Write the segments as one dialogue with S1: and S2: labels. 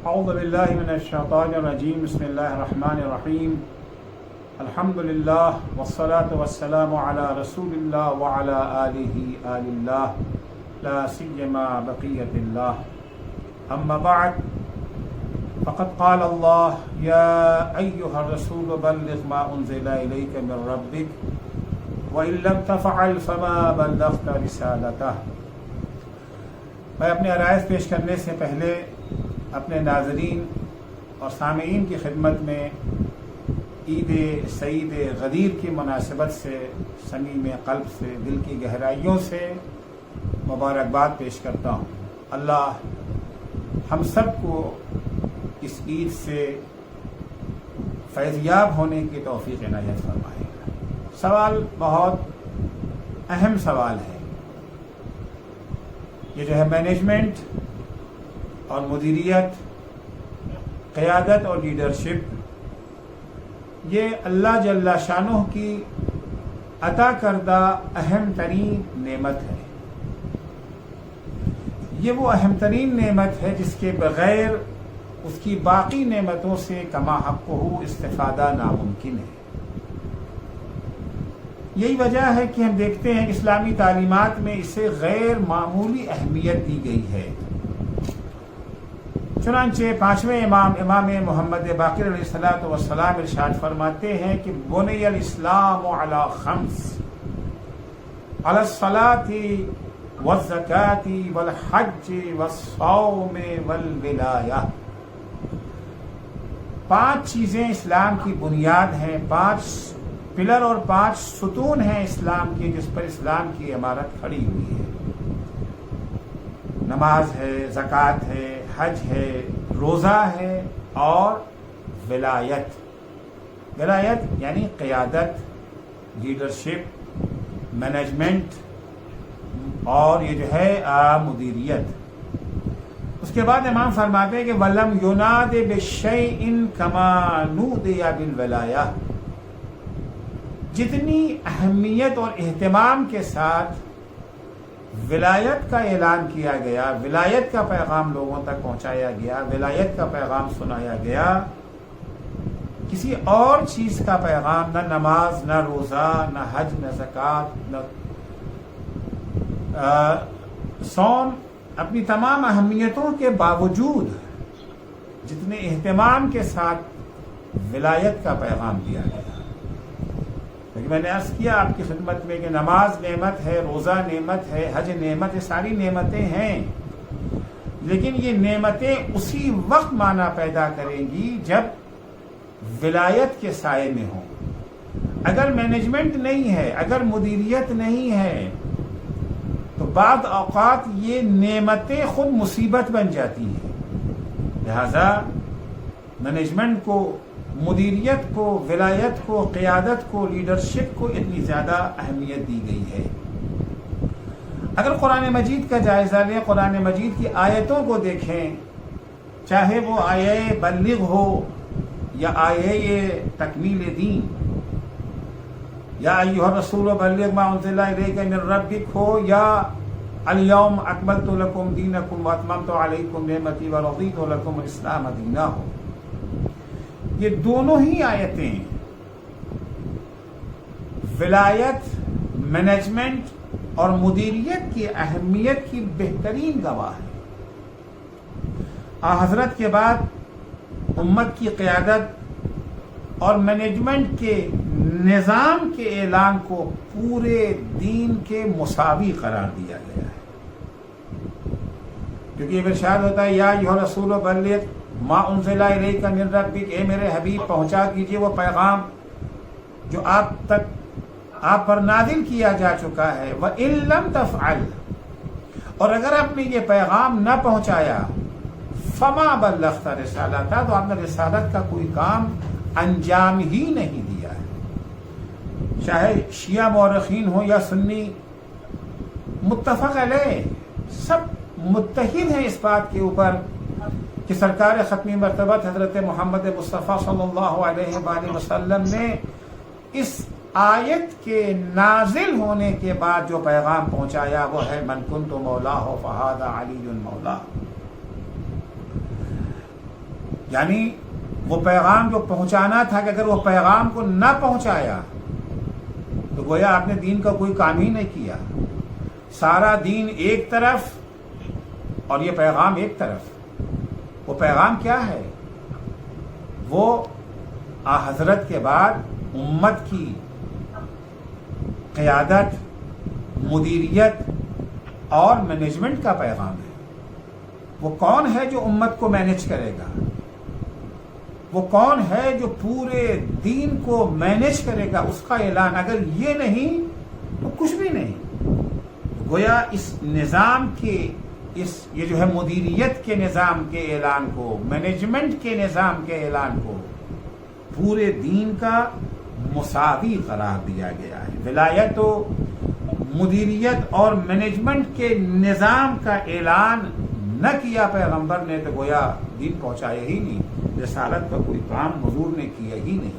S1: اعوذ باللہ من الشیطان الرجیم بسم اللہ الرحمن الرحیم الحمد للہ والصلاة والسلام علی رسول اللہ وعلی آلہ آل اللہ لا سیما بقیت اللہ اما بعد فقد قال اللہ یا ایہا الرسول بلغ ما انزل الیک من ربک وَإِن لَمْ تَفْعَلْ فَمَا بَلَّغْتَ رِسَالَتَهُ۔ میں اپنے عرائض پیش کرنے سے پہلے اپنے ناظرین اور سامعین کی خدمت میں عید سعید غدیر کی مناسبت سے صمیم قلب سے دل کی گہرائیوں سے مبارکباد پیش کرتا ہوں۔ اللہ ہم سب کو اس عید سے فیضیاب ہونے کی توفیق عنایت فرمائے۔ سوال بہت اہم سوال ہے، یہ جو ہے مینجمنٹ اور مدیریت، قیادت اور لیڈرشپ، یہ اللہ جل شانہ کی عطا کردہ اہم ترین نعمت ہے۔ یہ وہ اہم ترین نعمت ہے جس کے بغیر اس کی باقی نعمتوں سے کما حقہ استفادہ ناممکن ہے۔ یہی وجہ ہے کہ ہم دیکھتے ہیں اسلامی تعلیمات میں اسے غیر معمولی اہمیت دی گئی ہے۔ چنانچہ پانچویں امام محمد باقر علیہ الصلوۃ والسلام ارشاد فرماتے ہیں کہ بنی الاسلام علی خمس، علی الصلاۃ والزکاۃ والحج والصوم والولایہ۔ 5 چیزیں اسلام کی بنیاد ہیں، 5 پلر اور 5 ستون ہیں اسلام کے، جس پر اسلام کی عمارت کھڑی ہوئی ہے۔ نماز ہے، زکوٰۃ ہے، حج ہے، روزہ ہے اور ولایت۔ ولایت یعنی قیادت، لیڈرشپ، مینجمنٹ اور یہ جو ہے مدیریت۔ اس کے بعد امام فرماتے ہیں کہ وَلَمْ يُنَادِ بِالشَّيْءٍ كَمَا نُودِيَ بِالْوَلَایَةِ۔ جتنی اہمیت اور اہتمام کے ساتھ ولایت کا اعلان کیا گیا، ولایت کا پیغام لوگوں تک پہنچایا گیا، ولایت کا پیغام سنایا گیا، کسی اور چیز کا پیغام، نہ نماز، نہ روزہ، نہ حج، نہ زکوٰۃ، نہ صوم، اپنی تمام اہمیتوں کے باوجود جتنے اہتمام کے ساتھ ولایت کا پیغام دیا گیا۔ لیکن میں نے عرض کیا آپ کی خدمت میں کہ نماز نعمت ہے، روزہ نعمت ہے، حج نعمت ہے، ساری نعمتیں ہیں، لیکن یہ نعمتیں اسی وقت معنی پیدا کریں گی جب ولایت کے سائے میں ہوں۔ اگر مینجمنٹ نہیں ہے، اگر مدیریت نہیں ہے تو بعض اوقات یہ نعمتیں خود مصیبت بن جاتی ہیں۔ لہذا مینجمنٹ کو، مدیریت کو، ولایت کو، قیادت کو، لیڈرشپ کو اتنی زیادہ اہمیت دی گئی ہے۔ اگر قرآن مجید کا جائزہ لیں، قرآن مجید کی آیتوں کو دیکھیں، چاہے وہ آیہ بلغ ہو یا آیہ تکمیل دین، یا ایھا الرسول بلغ ما انزل الیک من ربک ہو، یا الیوم اکملت لکم دینکم واتممت علیکم نعمتی ورضیت لکم الاسلام دینا ہو، یہ دونوں ہی آیتیں ولایت، مینجمنٹ اور مدیریت کی اہمیت کی بہترین گواہ ہیں۔ حضرت کے بعد امت کی قیادت اور مینجمنٹ کے نظام کے اعلان کو پورے دین کے مساوی قرار دیا گیا ہے، کیونکہ یہ ارشاد ہوتا ہے یا ایھا الرسول بلغ ما انزل الیک من ربک، اے میرے حبیب پہنچا کیجیے وہ پیغام جو آپ تک، آپ پر نازل کیا جا چکا ہے۔ وَإِن لَمْ تَفْعَلْ، اور اگر آپ نے یہ پیغام نہ پہنچایا، فَمَا بَلَّغْتَ رِسَالَتَهُ، تو آپ نے رسالت کا کوئی کام انجام ہی نہیں دیا ہے۔ چاہے شیعہ مورخین ہوں یا سنی، متفق علیہ، سب متحد ہیں اس بات کے اوپر کہ سرکار ختمی مرتبہ حضرت محمد مصطفیٰ صلی اللہ علیہ وآلہ وسلم نے اس آیت کے نازل ہونے کے بعد جو پیغام پہنچایا وہ ہے من کنت مولاہ فہذا علی مولاہ۔ یعنی وہ پیغام جو پہنچانا تھا کہ اگر وہ پیغام کو نہ پہنچایا تو گویا آپ نے دین کا کوئی کام ہی نہیں کیا. سارا دین ایک طرف اور یہ پیغام ایک طرف. وہ پیغام کیا ہے؟ وہ حضرت کے بعد امت کی قیادت، مدیریت اور مینجمنٹ کا پیغام ہے. وہ کون ہے جو امت کو مینج کرے گا؟ وہ کون ہے جو پورے دین کو مینج کرے گا؟ اس کا اعلان اگر یہ نہیں تو کچھ بھی نہیں. گویا اس نظام کے یہ جو ہے مدیریت کے نظام کے اعلان کو، مینجمنٹ کے نظام کے اعلان کو پورے دین کا مساوی قرار دیا گیا ہے. ولایت و مدیریت اور مینجمنٹ کے نظام کا اعلان نہ کیا پیغمبر نے تو گویا دین پہنچایا ہی نہیں، رسالت کا کوئی کام حضور نے کیا ہی نہیں.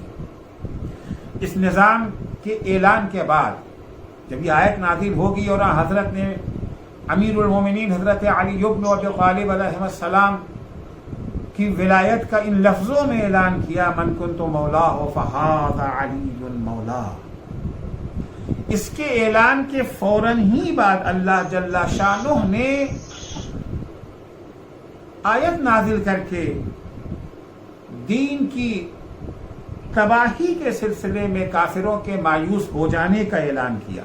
S1: اس نظام کے اعلان کے بعد جب یہ آیت نازل ہوگی اور حضرت نے امیر المومنین حضرت علی بن ابی طالب علیہ السلام کی ولایت کا ان لفظوں میں اعلان کیا، من کنت مولاہ فہذا علی مولا. اس کے اعلان کے فوراً ہی بعد اللہ جل شانہ نے آیت نازل کر کے دین کی تباہی کے سلسلے میں کافروں کے مایوس ہو جانے کا اعلان کیا،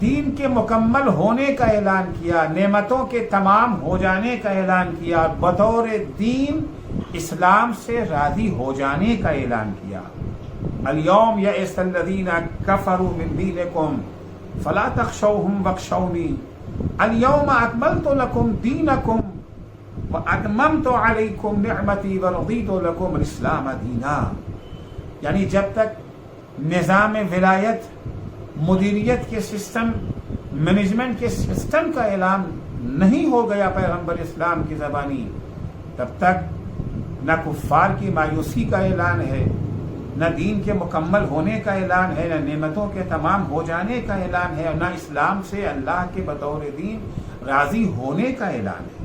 S1: دین کے مکمل ہونے کا اعلان کیا، نعمتوں کے تمام ہو جانے کا اعلان کیا، اور بطور دین اسلام سے راضی ہو جانے کا اعلان کیا. الیوم یئس الذین کفروا من دینکم فلا تخشوہم واخشونی الیوم اکملت لکم دینکم واتممت علیکم نعمتی ورضیت لکم الاسلام دینا. یعنی جب تک نظام ولایت، مدیریت کے سسٹم، مینجمنٹ کے سسٹم کا اعلان نہیں ہو گیا پیغمبر اسلام کی زبانی، تب تک نہ کفار کی مایوسی کا اعلان ہے، نہ دین کے مکمل ہونے کا اعلان ہے، نہ نعمتوں کے تمام ہو جانے کا اعلان ہے، اور نہ اسلام سے اللہ کے بطور دین راضی ہونے کا اعلان ہے.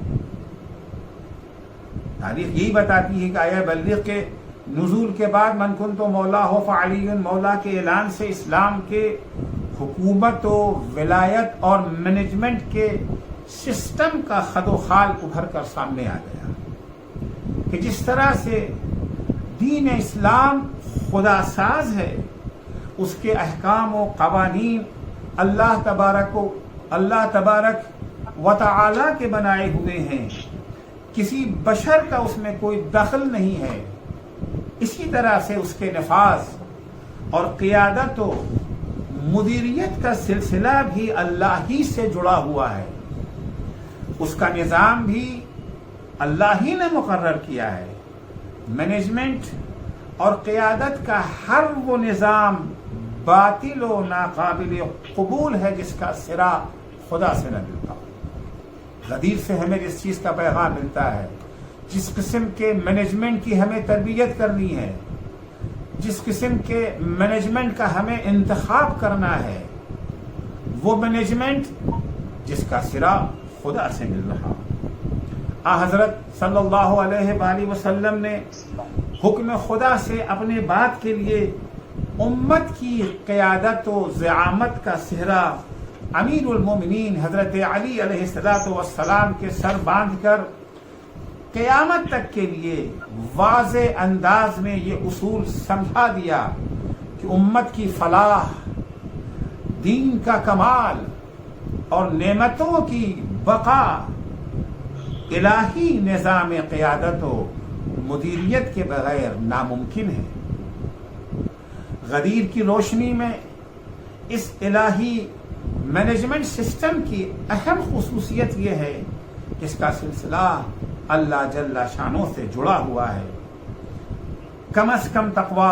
S1: تاریخ یہی بتاتی ہے کہ آیہ بلغ کے نزول کے بعد من کنت مولا فعلی مولا کے اعلان سے اسلام کے حکومت و ولایت اور مینجمنٹ کے سسٹم کا خد و خال ابھر کر سامنے آ گیا کہ جس طرح سے دین اسلام خدا ساز ہے، اس کے احکام و قوانین اللہ تبارک و تعالی کے بنائے ہوئے ہیں، کسی بشر کا اس میں کوئی دخل نہیں ہے. اسی طرح سے اس کے نفاذ اور قیادت و مدیریت کا سلسلہ بھی اللہ ہی سے جڑا ہوا ہے. اس کا نظام بھی اللہ ہی نے مقرر کیا ہے. مینجمنٹ اور قیادت کا ہر وہ نظام باطل و ناقابل قبول ہے جس کا سرا خدا سے نہ ملتا. غدیر سے ہمیں جس چیز کا پیغام ملتا ہے، جس قسم کے مینجمنٹ کی ہمیں تربیت کرنی ہے، جس قسم کے مینجمنٹ کا ہمیں انتخاب کرنا ہے، وہ مینجمنٹ جس کا سرا خدا سے مل رہا. حضرت صلی اللہ علیہ وآلہ وسلم نے حکم خدا سے اپنے بات کے لیے امت کی قیادت و زعامت کا صحرا امیر المومنین حضرت علی علیہ السلام کے سر باندھ کر قیامت تک کے لیے واضح انداز میں یہ اصول سمجھا دیا کہ امت کی فلاح، دین کا کمال اور نعمتوں کی بقا الہی نظام قیادت و مدیریت کے بغیر ناممکن ہے. غدیر کی روشنی میں اس الہی مینجمنٹ سسٹم کی اہم خصوصیت یہ ہے کہ اس کا سلسلہ اللہ جل شانہ سے جڑا ہوا ہے. کم از کم تقوی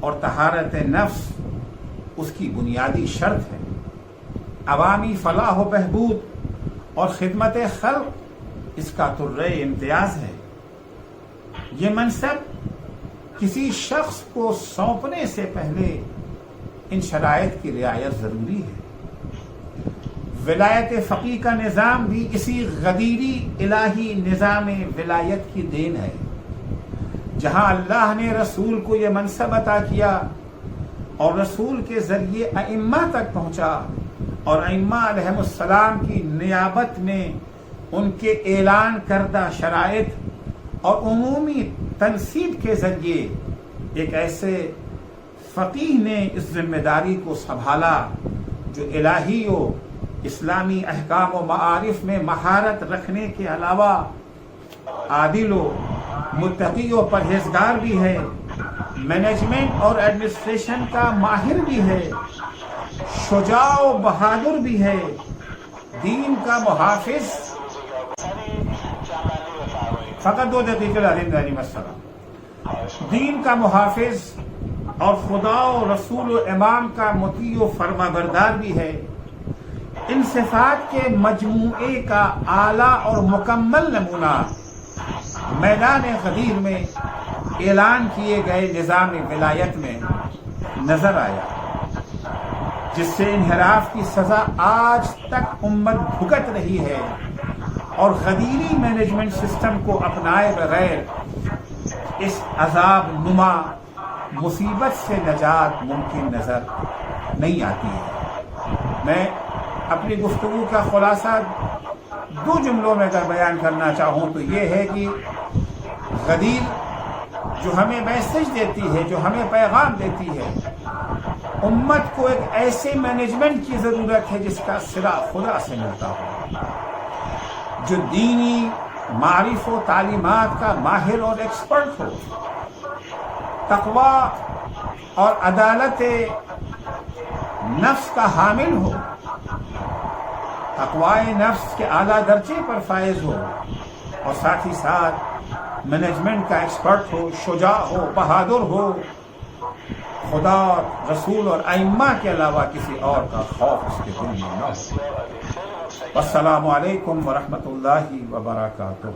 S1: اور طہارت نفس اس کی بنیادی شرط ہے. عوامی فلاح و بہبود اور خدمت خلق اس کا طرے امتیاز ہے. یہ منصب کسی شخص کو سونپنے سے پہلے ان شرائط کی رعایت ضروری ہے. ولایت فقیہ کا نظام بھی اسی غدیری الہی نظام ولایت کی دین ہے، جہاں اللہ نے رسول کو یہ منصب عطا کیا اور رسول کے ذریعے ائمہ تک پہنچا، اور ائمہ علیہم السلام کی نیابت میں ان کے اعلان کردہ شرائط اور عمومی تنصیب کے ذریعے ایک ایسے فقیہ نے اس ذمہ داری کو سنبھالا جو الہی و اسلامی احکام و معارف میں مہارت رکھنے کے علاوہ عادل و متقی و پرہیزگار بھی ہے، مینجمنٹ اور ایڈمنسٹریشن کا ماہر بھی ہے، شجاع و بہادر بھی ہے، دین کا محافظ فقط 2 دقیقے لازم داری مسئلہ، دین کا محافظ اور خدا و رسول و امام کا مطیع و فرما بردار بھی ہے۔ ان صفات کے مجموعے کا اعلیٰ اور مکمل نمونہ میدان غدیر میں اعلان کیے گئے نظام ولایت میں نظر آیا، جس سے انحراف کی سزا آج تک امت بھگت رہی ہے، اور غدیری مینجمنٹ سسٹم کو اپنائے بغیر اس عذاب نما مصیبت سے نجات ممکن نظر نہیں آتی ہے۔ میں اپنی گفتگو کا خلاصہ 2 جملوں میں اگر بیان کرنا چاہوں تو یہ ہے کہ غدیر جو ہمیں میسج دیتی ہے، جو ہمیں پیغام دیتی ہے، امت کو ایک ایسے مینجمنٹ کی ضرورت ہے جس کا صلہ خدا سے ملتا ہو، جو دینی معرف و تعلیمات کا ماہر اور ایکسپرٹ ہو، تقوی اور عدالت نفس کا حامل ہو، تقوی نفس کے اعلیٰ درجے پر فائز ہو، اور ساتھ ہی ساتھ مینجمنٹ کا ایکسپرٹ ہو، شجاع ہو، بہادر ہو، خدا رسول اور ائمہ کے علاوہ کسی اور کا خوف اس کے دل میں نہ ہو۔ السلام علیکم ورحمۃ اللہ وبرکاتہ۔